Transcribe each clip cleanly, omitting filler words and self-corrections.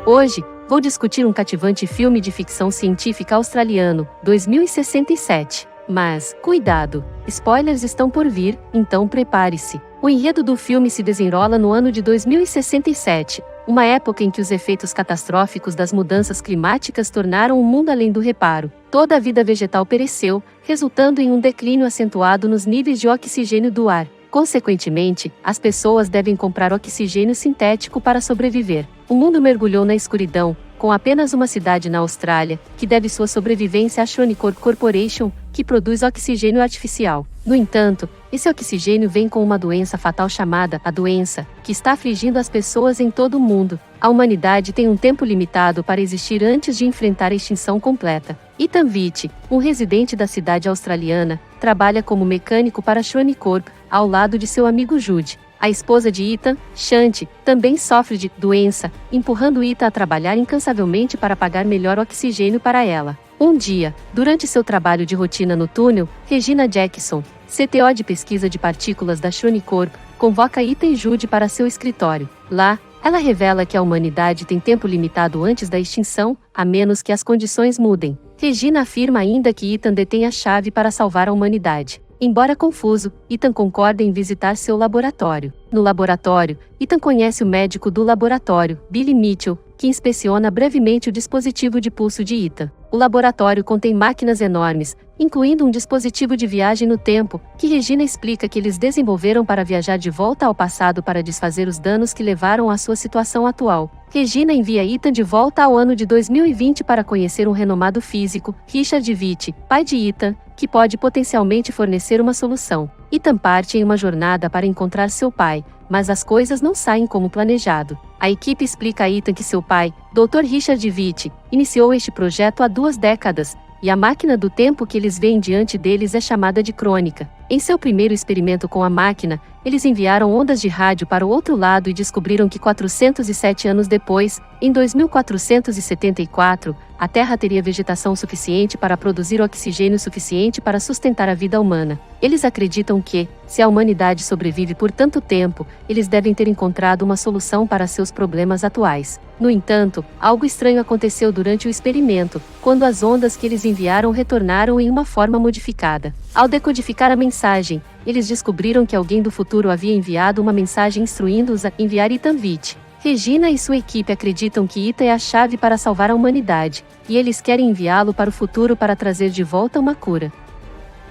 Hoje, vou discutir um cativante filme de ficção científica australiano, 2067. Mas, cuidado! Spoilers estão por vir, então prepare-se. O enredo do filme se desenrola no ano de 2067, uma época em que os efeitos catastróficos das mudanças climáticas tornaram o mundo além do reparo. Toda a vida vegetal pereceu, resultando em um declínio acentuado nos níveis de oxigênio do ar. Consequentemente, as pessoas devem comprar oxigênio sintético para sobreviver. O mundo mergulhou na escuridão, com apenas uma cidade na Austrália, que deve sua sobrevivência à Shronicorp Corporation, que produz oxigênio artificial. No entanto, esse oxigênio vem com uma doença fatal chamada a doença, que está afligindo as pessoas em todo o mundo. A humanidade tem um tempo limitado para existir antes de enfrentar a extinção completa. Ethan Vitti, um residente da cidade australiana, trabalha como mecânico para a Shronicorp, ao lado de seu amigo Jude. A esposa de Ethan, Shanti, também sofre de doença, empurrando Ethan a trabalhar incansavelmente para pagar melhor oxigênio para ela. Um dia, durante seu trabalho de rotina no túnel, Regina Jackson, CTO de pesquisa de partículas da Shronicorp, convoca Ethan e Jude para seu escritório. Lá, ela revela que a humanidade tem tempo limitado antes da extinção, a menos que as condições mudem. Regina afirma ainda que Ethan detém a chave para salvar a humanidade. Embora confuso, Ethan concorda em visitar seu laboratório. No laboratório, Ethan conhece o médico do laboratório, Billy Mitchell, que inspeciona brevemente o dispositivo de pulso de Ethan. O laboratório contém máquinas enormes, incluindo um dispositivo de viagem no tempo, que Regina explica que eles desenvolveram para viajar de volta ao passado para desfazer os danos que levaram à sua situação atual. Regina envia Ethan de volta ao ano de 2020 para conhecer um renomado físico, Richard Vitti, pai de Ethan, que pode potencialmente fornecer uma solução. Ethan parte em uma jornada para encontrar seu pai, mas as coisas não saem como planejado. A equipe explica a Ethan que seu pai, Dr. Richard Vitti, iniciou este projeto há 2 décadas, e a máquina do tempo que eles veem diante deles é chamada de crônica. Em seu primeiro experimento com a máquina, eles enviaram ondas de rádio para o outro lado e descobriram que 407 anos depois, em 2474, a Terra teria vegetação suficiente para produzir oxigênio suficiente para sustentar a vida humana. Eles acreditam que, se a humanidade sobrevive por tanto tempo, eles devem ter encontrado uma solução para seus problemas atuais. No entanto, algo estranho aconteceu durante o experimento, quando as ondas que eles enviaram retornaram em uma forma modificada. Ao decodificar a mensagem, eles descobriram que alguém do futuro havia enviado uma mensagem instruindo-os a enviar Ethan Vitti. Regina e sua equipe acreditam que Ethan é a chave para salvar a humanidade, e eles querem enviá-lo para o futuro para trazer de volta uma cura.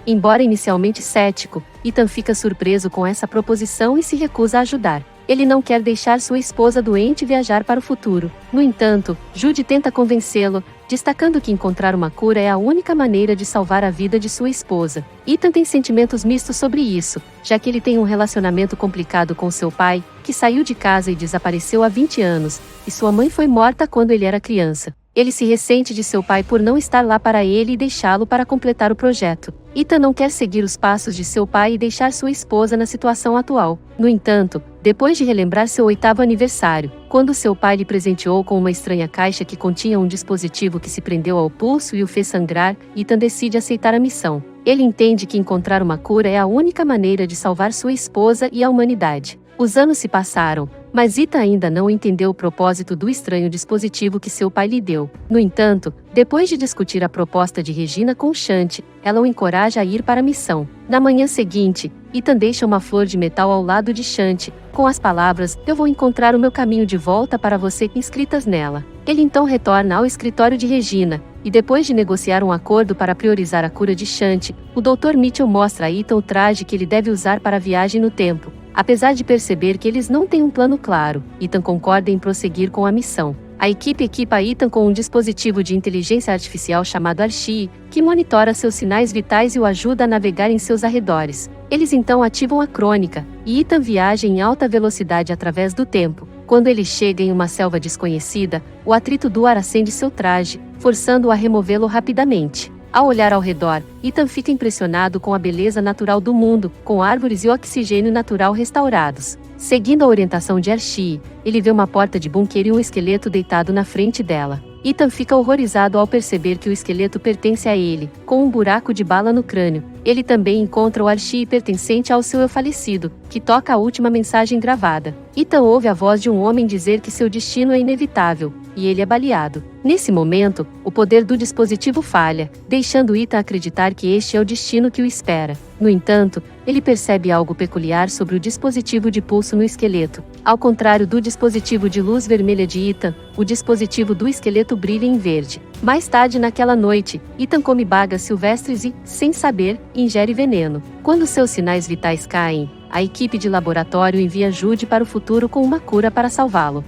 Embora inicialmente cético, Ethan fica surpreso com essa proposição e se recusa a ajudar. Ele não quer deixar sua esposa doente viajar para o futuro. No entanto, Jude tenta convencê-lo, destacando que encontrar uma cura é a única maneira de salvar a vida de sua esposa. Ethan tem sentimentos mistos sobre isso, já que ele tem um relacionamento complicado com seu pai, que saiu de casa e desapareceu há 20 anos, e sua mãe foi morta quando ele era criança. Ele se ressente de seu pai por não estar lá para ele e deixá-lo para completar o projeto. Ethan não quer seguir os passos de seu pai e deixar sua esposa na situação atual. No entanto, depois de relembrar seu 8º aniversário, quando seu pai lhe presenteou com uma estranha caixa que continha um dispositivo que se prendeu ao pulso e o fez sangrar, Ethan decide aceitar a missão. Ele entende que encontrar uma cura é a única maneira de salvar sua esposa e a humanidade. Os anos se passaram, mas Ethan ainda não entendeu o propósito do estranho dispositivo que seu pai lhe deu. No entanto, depois de discutir a proposta de Regina com Shanti, ela o encoraja a ir para a missão. Na manhã seguinte, Ethan deixa uma flor de metal ao lado de Shanti, com as palavras "Eu vou encontrar o meu caminho de volta para você" inscritas nela. Ele então retorna ao escritório de Regina, e depois de negociar um acordo para priorizar a cura de Shanti, o Dr. Mitchell mostra a Ethan o traje que ele deve usar para a viagem no tempo. Apesar de perceber que eles não têm um plano claro, Ethan concorda em prosseguir com a missão. A equipe equipa Ethan com um dispositivo de inteligência artificial chamado Archie, que monitora seus sinais vitais e o ajuda a navegar em seus arredores. Eles então ativam a crônica, e Ethan viaja em alta velocidade através do tempo. Quando ele chega em uma selva desconhecida, o atrito do ar acende seu traje, forçando-o a removê-lo rapidamente. Ao olhar ao redor, Ethan fica impressionado com a beleza natural do mundo, com árvores e oxigênio natural restaurados. Seguindo a orientação de Archie, ele vê uma porta de bunker e um esqueleto deitado na frente dela. Ethan fica horrorizado ao perceber que o esqueleto pertence a ele, com um buraco de bala no crânio. Ele também encontra o archivo pertencente ao seu eu falecido, que toca a última mensagem gravada. Ethan ouve a voz de um homem dizer que seu destino é inevitável, e ele é baleado. Nesse momento, o poder do dispositivo falha, deixando Ethan acreditar que este é o destino que o espera. No entanto, ele percebe algo peculiar sobre o dispositivo de pulso no esqueleto. Ao contrário do dispositivo de luz vermelha de Ethan, o dispositivo do esqueleto brilha em verde. Mais tarde naquela noite, Ethan come bagas silvestres e, sem saber, ingere veneno. Quando seus sinais vitais caem, a equipe de laboratório envia Jude para o futuro com uma cura para salvá-lo.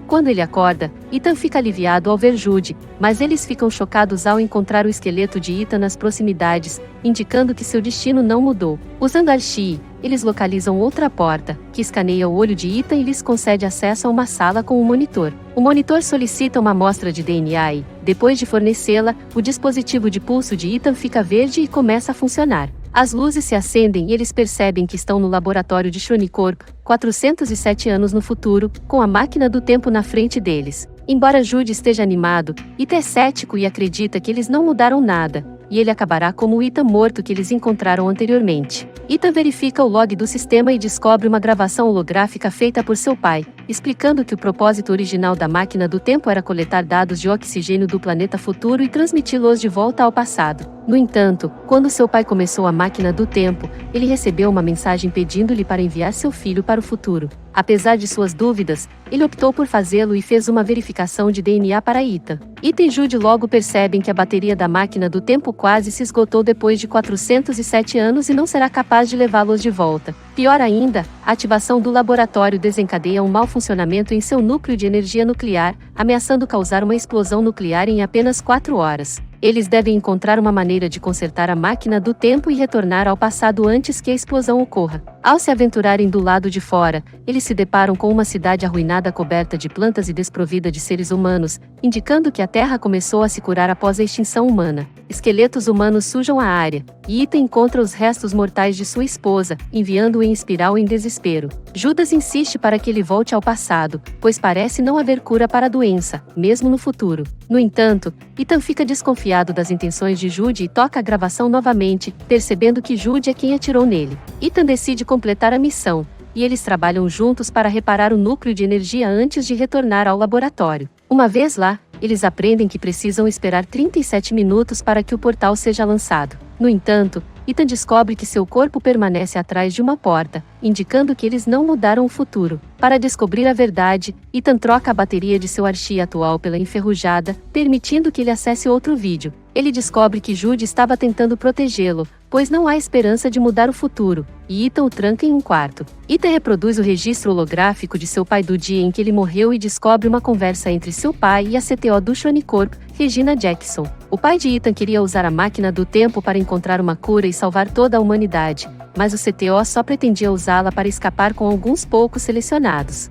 Quando ele acorda, Ethan fica aliviado ao ver Jude, mas eles ficam chocados ao encontrar o esqueleto de Ethan nas proximidades, indicando que seu destino não mudou. Usando Archie, eles localizam outra porta, que escaneia o olho de Ethan e lhes concede acesso a uma sala com um monitor. O monitor solicita uma amostra de DNA e, depois de fornecê-la, o dispositivo de pulso de Ethan fica verde e começa a funcionar. As luzes se acendem e eles percebem que estão no laboratório de Shronicorp, 407 anos no futuro, com a máquina do tempo na frente deles. Embora Jude esteja animado, Ethan é cético e acredita que eles não mudaram nada, e ele acabará como o Ethan morto que eles encontraram anteriormente. Ethan verifica o log do sistema e descobre uma gravação holográfica feita por seu pai, explicando que o propósito original da máquina do tempo era coletar dados de oxigênio do planeta futuro e transmiti-los de volta ao passado. No entanto, quando seu pai começou a máquina do tempo, ele recebeu uma mensagem pedindo-lhe para enviar seu filho para o futuro. Apesar de suas dúvidas, ele optou por fazê-lo e fez uma verificação de DNA para Ethan. Ethan e Jude logo percebem que a bateria da máquina do tempo quase se esgotou depois de 407 anos e não será capaz de levá-los de volta. Pior ainda, a ativação do laboratório desencadeia um mau funcionamento em seu núcleo de energia nuclear, ameaçando causar uma explosão nuclear em apenas 4 horas. Eles devem encontrar uma maneira de consertar a máquina do tempo e retornar ao passado antes que a explosão ocorra. Ao se aventurarem do lado de fora, eles se deparam com uma cidade arruinada coberta de plantas e desprovida de seres humanos, indicando que a Terra começou a se curar após a extinção humana. Esqueletos humanos sujam a área, e Ethan encontra os restos mortais de sua esposa, enviando-o em espiral em desespero. Judas insiste para que ele volte ao passado, pois parece não haver cura para a doença, mesmo no futuro. No entanto, Ethan fica desconfiado das intenções de Jude e toca a gravação novamente, percebendo que Jude é quem atirou nele. Ethan decide completar a missão, e eles trabalham juntos para reparar o núcleo de energia antes de retornar ao laboratório. Uma vez lá, eles aprendem que precisam esperar 37 minutos para que o portal seja lançado. No entanto, Ethan descobre que seu corpo permanece atrás de uma porta, indicando que eles não mudaram o futuro. Para descobrir a verdade, Ethan troca a bateria de seu Archie atual pela enferrujada, permitindo que ele acesse outro vídeo. Ele descobre que Jude estava tentando protegê-lo, pois não há esperança de mudar o futuro, e Ethan o tranca em um quarto. Ethan reproduz o registro holográfico de seu pai do dia em que ele morreu e descobre uma conversa entre seu pai e a CTO do Shronicorp, Regina Jackson. O pai de Ethan queria usar a máquina do tempo para encontrar uma cura e salvar toda a humanidade, mas o CTO só pretendia usá-la para escapar com alguns poucos selecionados.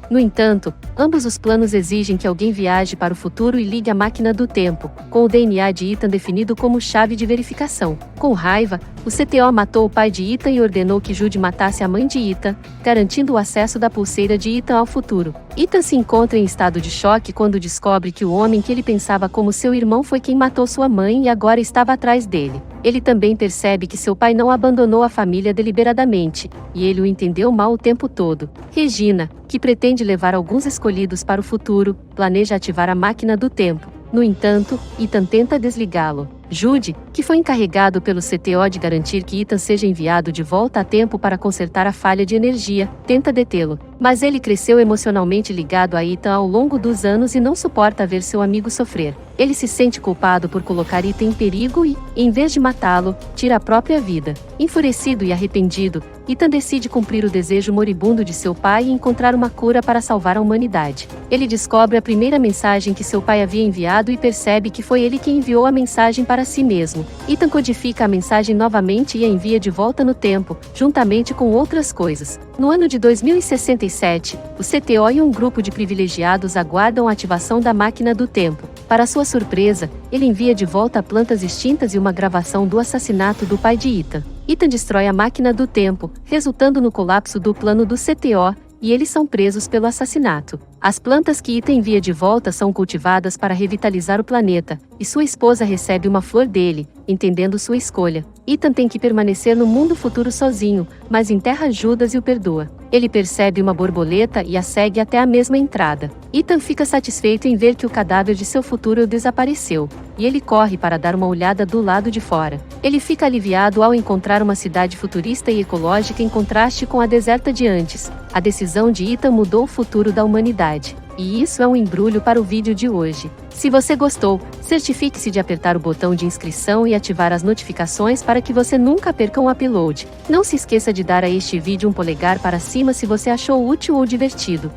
No entanto, ambos os planos exigem que alguém viaje para o futuro e ligue a máquina do tempo, com o DNA de Ethan definido como chave de verificação. Com raiva, o CTO matou o pai de Ethan e ordenou que Jude matasse a mãe de Ethan, garantindo o acesso da pulseira de Ethan ao futuro. Ethan se encontra em estado de choque quando descobre que o homem que ele pensava como seu irmão foi quem matou sua mãe e agora estava atrás dele. Ele também percebe que seu pai não abandonou a família deliberadamente, e ele o entendeu mal o tempo todo. Regina, que pretende levar alguns escolhidos para o futuro, planeja ativar a máquina do tempo. No entanto, Ethan tenta desligá-lo. Jude, que foi encarregado pelo CTO de garantir que Ethan seja enviado de volta a tempo para consertar a falha de energia, tenta detê-lo. Mas ele cresceu emocionalmente ligado a Ethan ao longo dos anos e não suporta ver seu amigo sofrer. Ele se sente culpado por colocar Ethan em perigo e, em vez de matá-lo, tira a própria vida. Enfurecido e arrependido, Ethan decide cumprir o desejo moribundo de seu pai e encontrar uma cura para salvar a humanidade. Ele descobre a primeira mensagem que seu pai havia enviado e percebe que foi ele quem enviou a mensagem para si mesmo. Ethan codifica a mensagem novamente e a envia de volta no tempo, juntamente com outras coisas. No ano de 2067, o CTO e um grupo de privilegiados aguardam a ativação da máquina do tempo. Para sua surpresa, ele envia de volta plantas extintas e uma gravação do assassinato do pai de Ethan. Ethan destrói a máquina do tempo, resultando no colapso do plano do CTO, e eles são presos pelo assassinato. As plantas que Ethan envia de volta são cultivadas para revitalizar o planeta, e sua esposa recebe uma flor dele, entendendo sua escolha. Ethan tem que permanecer no mundo futuro sozinho, mas enterra Judas e o perdoa. Ele percebe uma borboleta e a segue até a mesma entrada. Ethan fica satisfeito em ver que o cadáver de seu futuro desapareceu, e ele corre para dar uma olhada do lado de fora. Ele fica aliviado ao encontrar uma cidade futurista e ecológica em contraste com a deserta de antes. A decisão de Ethan mudou o futuro da humanidade. E isso é um embrulho para o vídeo de hoje. Se você gostou, certifique-se de apertar o botão de inscrição e ativar as notificações para que você nunca perca um upload. Não se esqueça de dar a este vídeo um polegar para cima se você achou útil ou divertido.